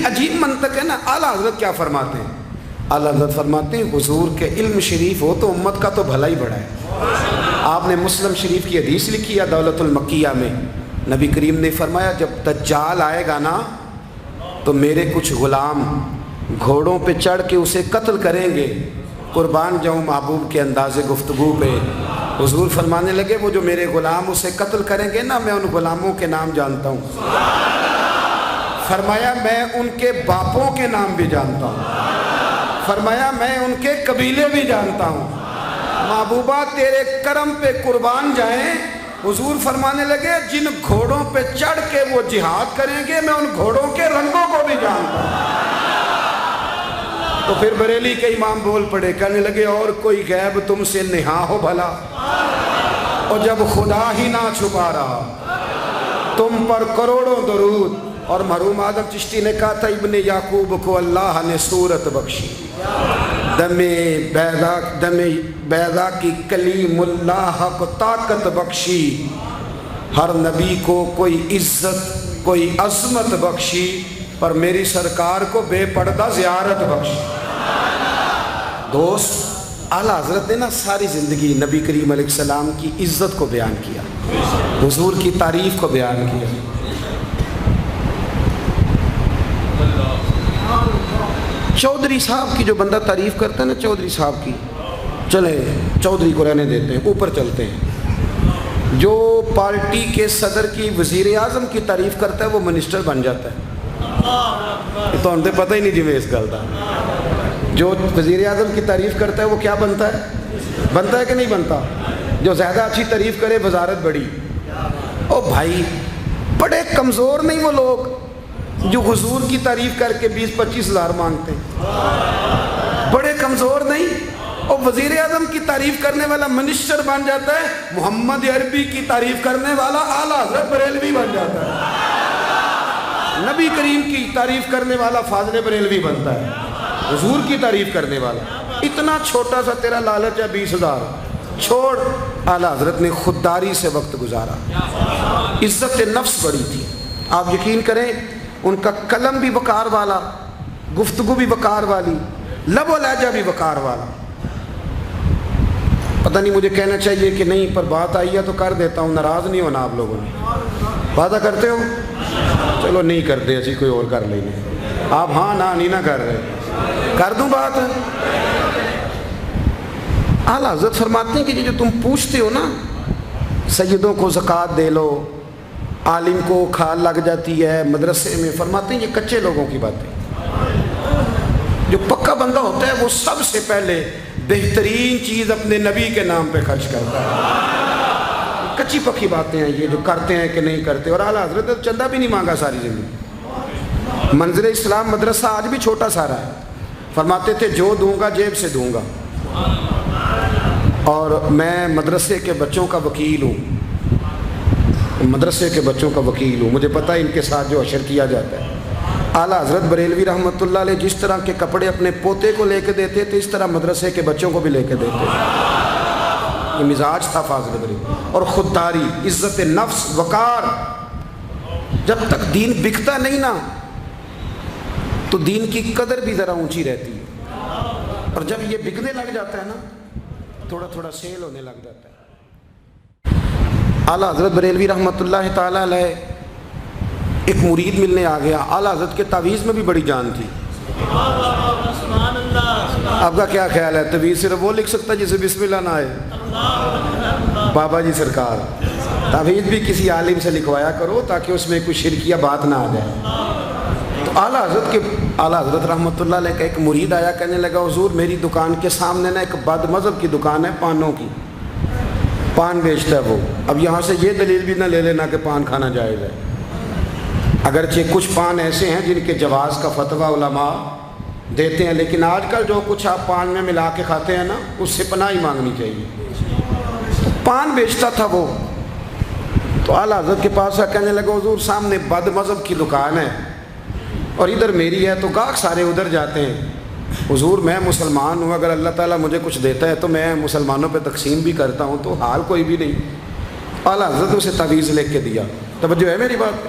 عجیب منطق ہے نا. اعلیٰ حضرت کیا فرماتے ہیں؟ اعلیٰ حضرت فرماتے ہیں حضور کے علم شریف ہو تو امت کا تو بھلا ہی بڑا ہے. آپ نے مسلم شریف کی حدیث لکھی ہے دولت المکیہ میں. نبی کریم نے فرمایا جب دجال آئے گا نا تو میرے کچھ غلام گھوڑوں پہ چڑھ کے اسے قتل کریں گے. قربان جاؤں محبوب کے انداز گفتگو پہ. حضور فرمانے لگے وہ جو میرے غلام اسے قتل کریں گے نا میں ان غلاموں کے نام جانتا ہوں. فرمایا میں ان کے باپوں کے نام بھی جانتا ہوں. فرمایا میں ان کے قبیلے بھی جانتا ہوں. محبوبہ تیرے کرم پہ قربان جائیں. حضور فرمانے لگے جن گھوڑوں پہ چڑھ کے وہ جہاد کریں گے میں ان گھوڑوں کے رنگوں کو بھی جانتا ہوں. تو پھر بریلی کے امام بول پڑے کہنے لگے اور کوئی غیب تم سے نہا ہو بھلا. اور جب خدا ہی نہ چھپا رہا تم پر کروڑوں درود. اور مرحوم آدم چشتی نے کہا تھا ابن یعقوب کو اللہ نے صورت بخشی. دم بیضا کی کلیم اللہ کو طاقت بخشی. ہر نبی کو کوئی عزت کوئی عظمت بخشی پر میری سرکار کو بے پردہ زیارت بخشی. دوست اعلیٰ حضرت نے نا ساری زندگی نبی کریم علیہ السلام کی عزت کو بیان کیا, حضور کی تعریف کو بیان کیا. چودھری صاحب کی جو بندہ تعریف کرتا ہے نا چودھری صاحب کی, چلے چودھری کو رہنے دیتے ہیں اوپر چلتے ہیں. جو پارٹی کے صدر کی وزیر اعظم کی تعریف کرتا ہے وہ منسٹر بن جاتا ہے. یہ تو ہمیں پتہ ہی نہیں جی میں اس گل کا. جو وزیر اعظم کی تعریف کرتا ہے وہ کیا بنتا ہے کہ نہیں بنتا؟ جو زیادہ اچھی تعریف کرے وزارت بڑی. او بھائی بڑے کمزور نہیں وہ لوگ جو حضور کی تعریف کر کے 20-25 ہزار مانگتے ہیں. بڑے کمزور نہیں. اور وزیر اعظم کی تعریف کرنے والا منسٹر بن جاتا ہے. محمد عربی کی تعریف کرنے والا اعلیٰ حضرت بریلوی بن جاتا ہے. نبی کریم کی تعریف کرنے والا فاضل بریلوی بنتا ہے. حضور کی تعریف کرنے والا اتنا چھوٹا سا تیرا لالچ ہے 20,000 چھوڑ. اعلیٰ حضرت نے خودداری سے وقت گزارا. عزت نفس بڑی تھی. آپ یقین کریں ان کا قلم بھی وقار والا, گفتگو بھی وقار والی, لب و لہجہ بھی وقار والا. پتہ نہیں مجھے کہنا چاہیے کہ نہیں پر بات آئی ہے تو کر دیتا ہوں. ناراض نہیں ہونا آپ لوگوں نے. وعدہ کرتے ہو؟ چلو نہیں کرتے اسی کوئی اور کر لیں گے. آپ ہاں نہیں نہ کر رہے. کر دوں بات. اعلیٰ حضرت فرماتے ہیں کہ جو تم پوچھتے ہو نا سیدوں کو زکوٰۃ دے لو, عالم کو کھال لگ جاتی ہے مدرسے میں, فرماتے ہیں یہ کچے لوگوں کی باتیں. جو پکا بندہ ہوتا ہے وہ سب سے پہلے بہترین چیز اپنے نبی کے نام پہ خرچ کرتا ہے. کچی پکی باتیں ہیں یہ جو کرتے ہیں کہ نہیں کرتے. اور اعلیٰ حضرت نے چندہ بھی نہیں مانگا ساری زندگی. منظر اسلام مدرسہ آج بھی چھوٹا سارا ہے. فرماتے تھے جو دوں گا جیب سے دوں گا. اور میں مدرسے کے بچوں کا وکیل ہوں. مدرسے کے بچوں کا وکیل ہوں. مجھے پتہ ہے ان کے ساتھ جو اشر کیا جاتا ہے. اعلیٰ حضرت بریلوی رحمۃ اللہ علیہ جس طرح کے کپڑے اپنے پوتے کو لے کے دیتے تھے اس طرح مدرسے کے بچوں کو بھی لے کے دیتے تھے. یہ مزاج تھا فاضل بریلوی. اور خودداری, عزت نفس, وقار. جب تک دین بکتا نہیں نا تو دین کی قدر بھی ذرا اونچی رہتی ہے. اور جب یہ بکنے لگ جاتا ہے نا تھوڑا تھوڑا سیل ہونے لگ جاتا ہے. اعلیٰ حضرت بریلوی رحمۃ اللہ تعالیٰ علیہ ایک مرید ملنے آ گیا. اعلیٰ حضرت کے تعویذ میں بھی بڑی جان تھی. آپ کا کیا خیال ہے تعویذ صرف وہ لکھ سکتا جسے بسم اللہ نہ آئے؟ بابا جی سرکار تعویذ بھی کسی عالم سے لکھوایا کرو تاکہ اس میں کوئی شرکیہ بات نہ آ جائے. تو اعلیٰ حضرت رحمۃ اللہ علیہ کا ایک مرید آیا, کہنے لگا حضور میری دکان کے سامنے نا ایک بد مذہب کی دکان ہے پانوں کی, پان بیچتا ہے وہ. اب یہاں سے یہ دلیل بھی نہ لے لینا کہ پان کھانا جائز ہے. اگرچہ کچھ پان ایسے ہیں جن کے جواز کا فتویٰ علماء دیتے ہیں, لیکن آج کل جو کچھ آپ پان میں ملا کے کھاتے ہیں نا اس سے پناہ ہی مانگنی چاہیے. پان بیچتا تھا وہ. تو اعلیٰ حضرت کے پاس کہنے لگا حضور سامنے بد مذہب کی دکان ہے اور ادھر میری ہے تو گاہک سارے ادھر جاتے ہیں. حضور میں مسلمان ہوں, اگر اللہ تعالیٰ مجھے کچھ دیتا ہے تو میں مسلمانوں پہ تقسیم بھی کرتا ہوں, تو حال کوئی بھی نہیں. اعلیٰ حضرت اسے تعویذ لکھ کے دیا. توجہ ہے میری بات پہ؟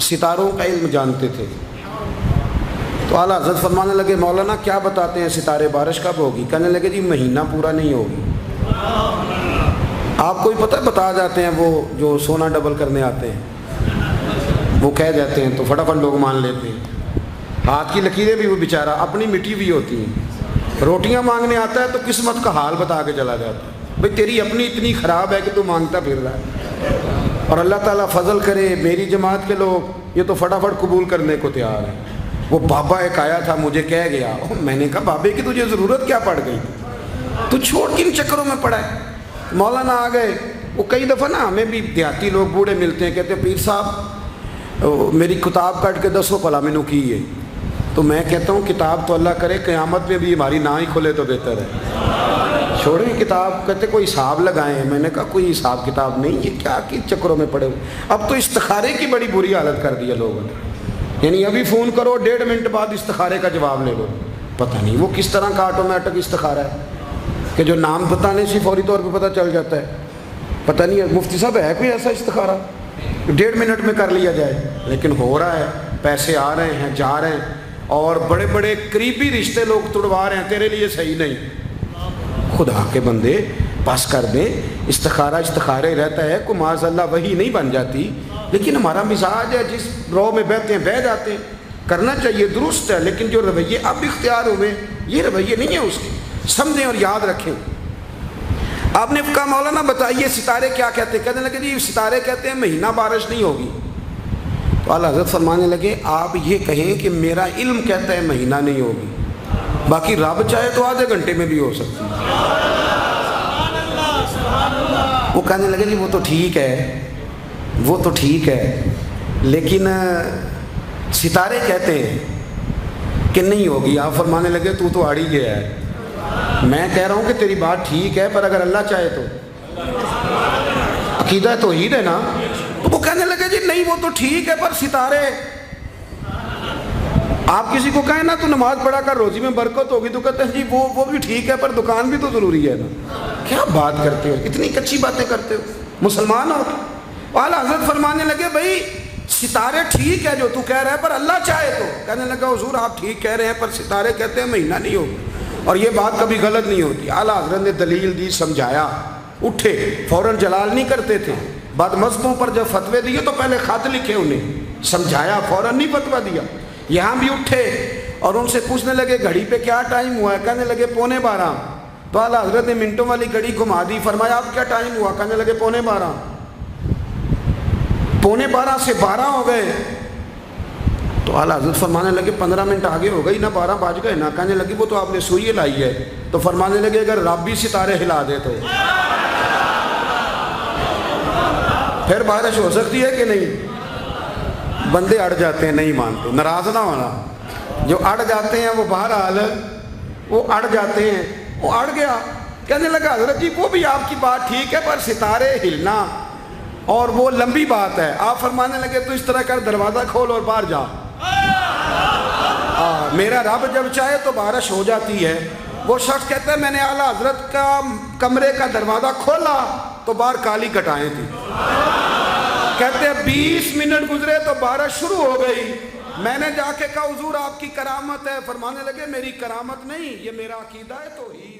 ستاروں کا علم جانتے تھے۔ تو اعلیٰ حضرت فرمانے لگے مولانا کیا بتاتے ہیں ستارے بارش کب ہوگی؟ کہنے لگے جی مہینہ پورا نہیں ہوگی۔ آپ کو ہی پتہ بتا جاتے ہیں، وہ جو سونا ڈبل کرنے آتے ہیں وہ کہہ جاتے ہیں تو فٹافٹ لوگ مان لیتے ہیں۔ ہاتھ کی لکیریں بھی وہ بیچارہ اپنی مٹی ہوئی ہوتی ہیں، روٹیاں مانگنے آتا ہے تو قسمت کا حال بتا کے چلا جاتا ہے، بھئی تیری اپنی اتنی خراب ہے کہ تو مانگتا پھر رہا ہے، اور اللہ تعالیٰ فضل کرے میری جماعت کے لوگ یہ تو فٹافٹ قبول کرنے کو تیار ہیں۔ وہ بابا ایک آیا تھا مجھے کہہ گیا، میں نے کہا بابے کی تجھے ضرورت کیا پڑ گئی، تو چھوڑ کن چکروں میں پڑا ہے؟ مولانا آ گئے۔ وہ کئی دفعہ نا ہمیں بھی دیہاتی لوگ بوڑھے ملتے ہیں، کہتے ہیں پیر صاحب میری کتاب کٹ کے دسو پلا میں نے کی ہے، تو میں کہتا ہوں کتاب تو اللہ کرے قیامت میں بھی ہماری نہ ہی کھلے تو بہتر ہے، چھوڑیں کتاب۔ کہتے کوئی حساب لگائیں، میں نے کہا کوئی حساب کتاب نہیں، یہ کیا کی چکروں میں پڑے ہوئے۔ اب تو استخارے کی بڑی بری حالت کر دی ہے لوگوں نے، یعنی ابھی فون کرو 1.5 منٹ بعد استخارے کا جواب لے لو۔ پتہ نہیں وہ کس طرح کا آٹومیٹک استخارہ ہے کہ جو نام بتانے سے فوری طور پہ پتہ چل جاتا ہے۔ پتہ نہیں مفتی صاحب ہے کوئی ایسا استخارہ 1.5 منٹ میں کر لیا جائے، لیکن ہو رہا ہے، پیسے آ رہے ہیں جا رہے ہیں، اور بڑے بڑے قریبی رشتے لوگ توڑوا رہے ہیں، تیرے لیے صحیح نہیں۔ خدا کے بندے بس کر دیں، استخارے رہتا ہے، کوئی معاذ اللہ وہی نہیں بن جاتی، لیکن ہمارا مزاج ہے جس رو میں بہتے ہیں بہہ جاتے ہیں، کرنا چاہیے درست ہے، لیکن جو رویے اب اختیار ہوئے یہ رویے نہیں ہیں، اس کے سمجھیں اور یاد رکھیں۔ آپ نے کہا مولانا بتائیے ستارے کیا کہتے ہیں؟ کہنے لگے جی ستارے کہتے ہیں مہینہ بارش نہیں ہوگی۔ تو اعلیٰ حضرت فرمانے لگے آپ یہ کہیں کہ میرا علم کہتا ہے مہینہ نہیں ہوگی، باقی رب چاہے تو آدھے گھنٹے میں بھی ہو سکتی ہے۔ وہ کہنے لگے جی وہ تو ٹھیک ہے لیکن ستارے کہتے ہیں کہ نہیں ہوگی۔ آپ فرمانے لگے تو آڑ ہی گیا ہے، میں کہہ رہا ہوں کہ تیری بات ٹھیک ہے پر اگر اللہ چاہے تو، عقیدہ توحید ہے نا۔ تو وہ کہنے لگے جی نہیں وہ تو ٹھیک ہے پر ستارے، آپ کسی کو کہیں نا تو نماز پڑھا کر روزی میں برکت ہوگی تو کہتے ہیں جی وہ بھی ٹھیک ہے پر دکان بھی تو ضروری ہے نا۔ کیا بات کرتے ہو، اتنی کچی باتیں کرتے ہو، مسلمان ہو؟ اعلیٰ حضرت فرمانے لگے بھائی ستارے ٹھیک ہے جو تو کہہ رہا ہے پر اللہ چاہے تو۔ کہنے لگا حضور آپ ٹھیک کہہ رہے ہیں پر ستارے کہتے ہیں مہینہ نہیں ہوگا، اور یہ بات کبھی غلط نہیں ہوتی۔ اعلیٰ حضرت نے دلیل دی، سمجھایا، اٹھے، فوراً جلال نہیں کرتے تھے، بعد مذہبوں پر جب فتوے دیے تو پہلے خط لکھے، انہیں سمجھایا، فوراً نہیں فتویٰ دیا۔ یہاں بھی اٹھے اور ان سے پوچھنے لگے گھڑی پہ کیا ٹائم ہوا ہے؟ کہنے لگے 11:15۔ تو اعلیٰ حضرت نے منٹوں والی گھڑی گھما دی، فرمایا اب کیا ٹائم ہوا؟ کہنے لگے 11:15۔ 11:15 سے 12 ہو گئے تو اعلیٰ حضرت فرمانے لگے 15 منٹ آگے ہو گئی نا، 12 بج گئے نا۔ کہنے لگے وہ تو آپ نے سوئی لائی ہے۔ تو فرمانے لگے اگر رب بھی ستارے ہلا دے تو پھر بارش ہو سکتی ہے کہ نہیں؟ بندے اڑ جاتے ہیں، نہیں مانتے، ناراض نہ ہونا، جو اڑ جاتے ہیں وہ بہرحال وہ اڑ جاتے ہیں، وہ اڑ گیا۔ کہنے لگا حضرت جی وہ بھی آپ کی بات ٹھیک ہے پر ستارے ہلنا اور وہ لمبی بات ہے۔ آپ فرمانے لگے تو اس طرح کر دروازہ کھول اور باہر جا، میرا رب جب چاہے تو بارش ہو جاتی ہے۔ وہ شخص کہتا ہے میں نے اعلیٰ حضرت کا کمرے کا دروازہ کھولا تو باہر کالی کٹائیں تھی، کہتے ہیں 20 منٹ گزرے تو بارش شروع ہو گئی۔ میں نے جا کے کہا حضور آپ کی کرامت ہے، فرمانے لگے میری کرامت نہیں، یہ میرا عقیدہ ہے توحید۔